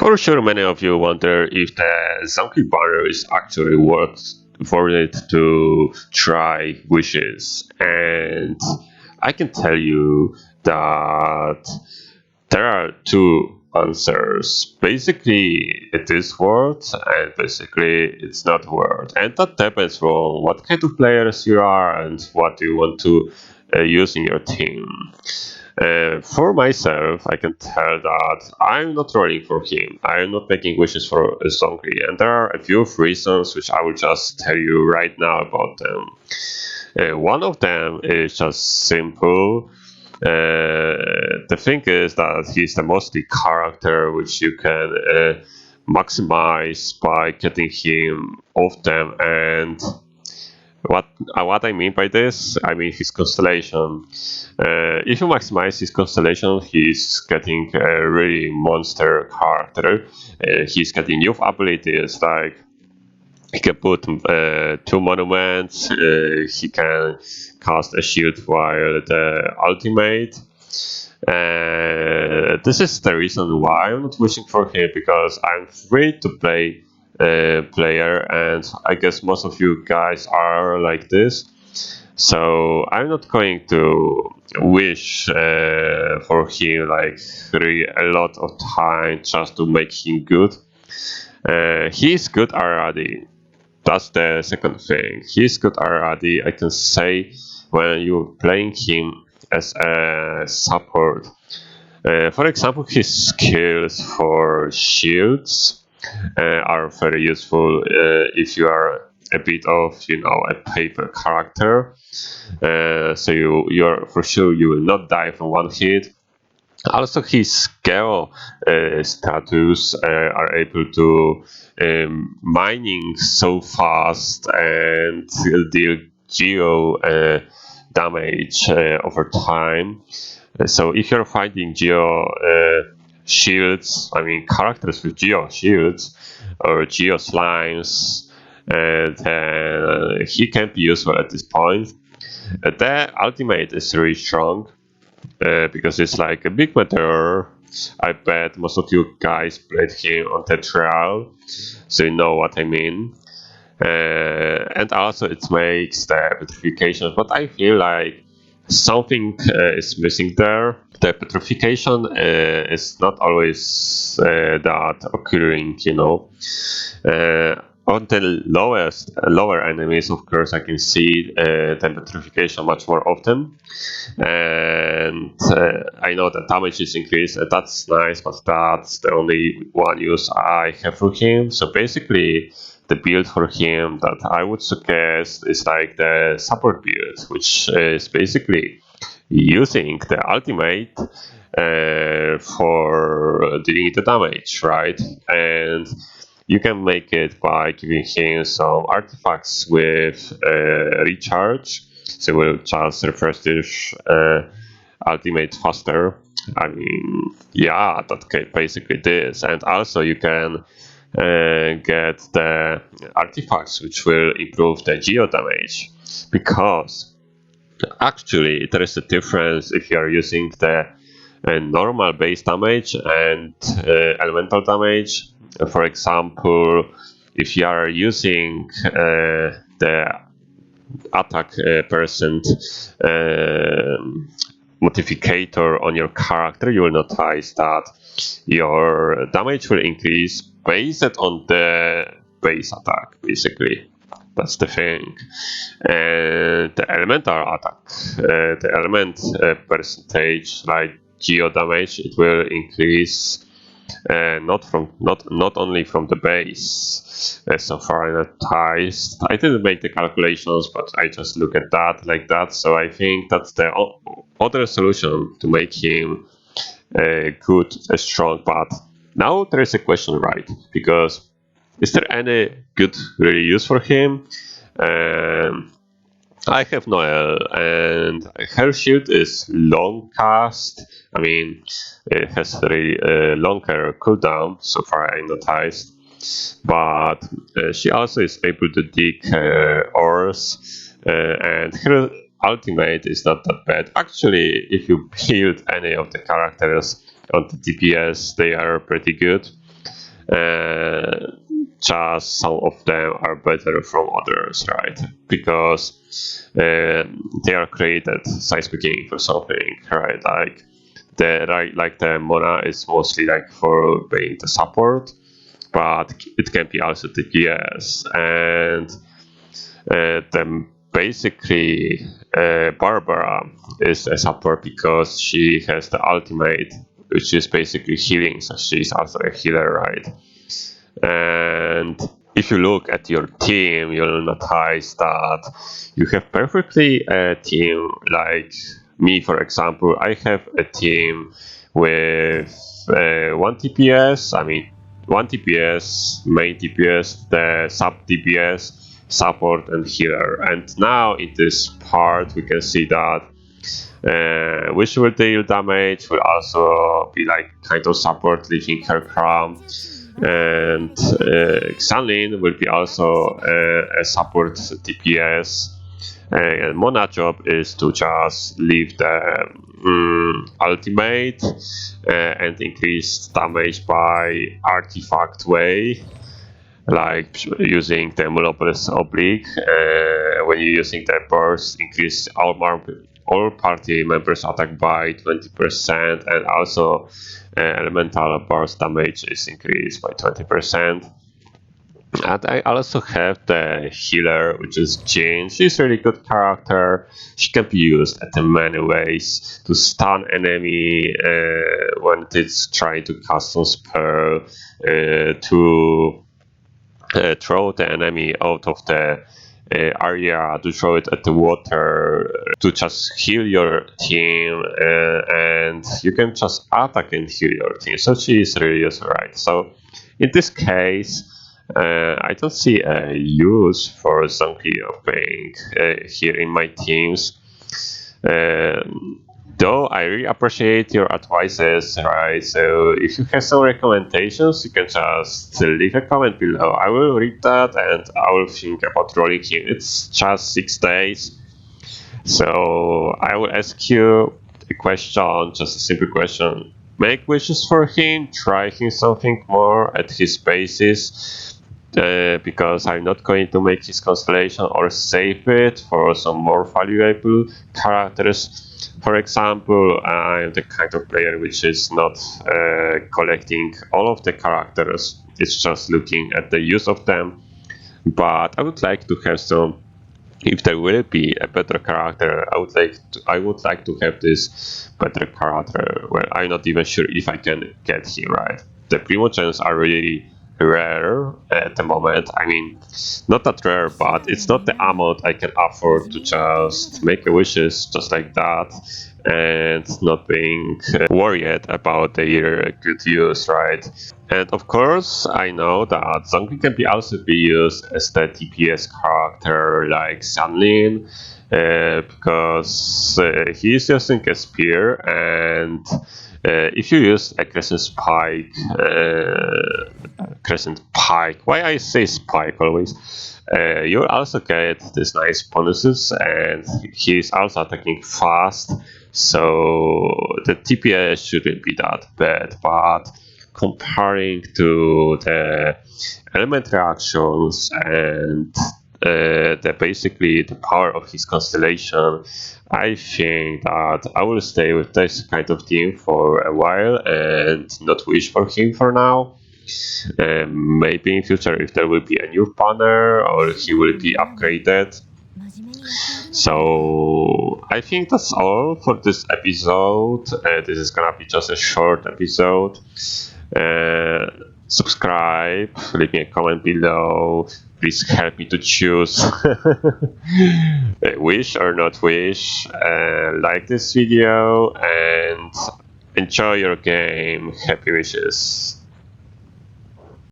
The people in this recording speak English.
For sure, many of you wonder if the Zhongli banner is actually worth for it to try wishes, and I can tell you that there are two answers. Basically, it is worth, and basically, it's not worth, and that depends on what kind of players you are and what you want to use in your team. For myself, I can tell that I'm not rolling for him. I'm not making wishes for Zhongli, and there are a few reasons which I will just tell you right now about them. One of them is just simple. The thing is that he's the mostly character which you can maximize by getting him off them. And what I mean by this, I mean his constellation. If you maximize his constellation, he's getting a really monster character. He's getting new abilities like he can put two monuments. He can cast a shield while the ultimate. This is the reason why I'm not wishing for him, because I'm free to play player, and I guess most of you guys are like this. So I'm not going to wish for him like really a lot of time just to make him good. He's good already. That's the second thing. He's good already. I can say when you're playing him as a support. For example, his skills for shields are very useful if you are a bit of a paper character. So you're for sure you will not die from one hit. Also, his skill status are able to mining so fast and deal geo damage over time. So if you're fighting geo shields, I mean characters with geo shields or geo slimes, then he can be useful at this point. The ultimate is really strong. Because it's like a big meteor. I bet most of you guys played him on the trial, so you know what I mean. And also it makes the petrification, but I feel like something is missing there. The petrification is not always that occurring, on the lower enemies, of course, I can see the petrification much more often, and I know that damage is increased. That's nice, but that's the only one use I have for him. So basically, the build for him that I would suggest is like the support build, which is basically using the ultimate for dealing the damage, right? And you can make it by giving him some artifacts with recharge, so we'll just refresh this ultimate faster. I mean, yeah, that basically this, and also you can get the artifacts which will improve the geo damage, because actually there is a difference if you are using the normal base damage and elemental damage. For example, if you are using the attack percent modificator on your character, you will notice that your damage will increase based on the base attack, basically. That's the thing. And the elemental attack, the element percentage, like geo damage, it will increase not only from the base. So far I noticed. I didn't make the calculations, but I just look at that like that. So I think that's the other solution to make him good, strong. But now there is a question, right? Because is there any good really use for him? I have Noel, and her shield is long cast. I mean, it has very longer cooldown, so far I noticed. But she also is able to dig ores, and her ultimate is not that bad. Actually, if you build any of the characters on the DPS, they are pretty good. Uh, just some of them are better from others, right? Because they are created since beginning for something, right? Like the Mona is mostly like for being the support, but it can be also the DPS. And then basically Barbara is a support because she has the ultimate, which is basically healing, so she's also a healer, right? And if you look at your team, you'll notice that you have perfectly a team like me, for example. I have a team with 1 TPS, I mean 1 TPS, main TPS, the sub TPS, support and healer. And now in this part we can see that which will deal damage, will also be like kind of support, leaving her crown. And Xanlin will be also a support DPS. And Mona job is to just leave the ultimate and increase damage by artifact way, like using the Monopolis Oblique. When you're using the burst, increase all party members attack by 20%, and also elemental burst damage is increased by 20%. And I also have the healer, which is Jin. She's a really good character. She can be used in many ways to stun enemy when it's trying to cast some spell, to throw the enemy out of the area, to throw it at the water, to just heal your team, and you can just attack and heal your team. So she is really useful, right? So in this case, I don't see a use for Zhongli playing here in my teams. Though I really appreciate your advices, right? So if you have some recommendations, you can just leave a comment below. I will read that and I will think about rolling him. It's just 6 days. So I will ask you a question, just a simple question. Make wishes for him, try him something more at his basis. Because I'm not going to make his constellation or save it for some more valuable characters. For example, I'm the kind of player which is not collecting all of the characters, it's just looking at the use of them. But I would like to have some, if there will be a better character, I would like to have this better character. Well, I'm not even sure if I can get him right. The Primogens are really rare at the moment. I mean, not that rare, but it's not the amount I can afford to just make a wishes just like that and not being worried about their good use, right? And of course, I know that Zhongli can be also be used as the DPS character like Sanlin, because he is using a spear, and if you use a crescent pike, why I say spike always, you also get these nice bonuses, and he's also attacking fast, so the TPS shouldn't be that bad. But comparing to the element reactions and basically the power of his constellation, I think that I will stay with this kind of team for a while and not wish for him for now. Maybe in future if there will be a new banner or he will be upgraded. So I think that's all for this episode. This is gonna be just a short episode. Uh, Subscribe, leave me a comment below. Please help me to choose wish or not wish. Like this video and enjoy your game. Happy wishes.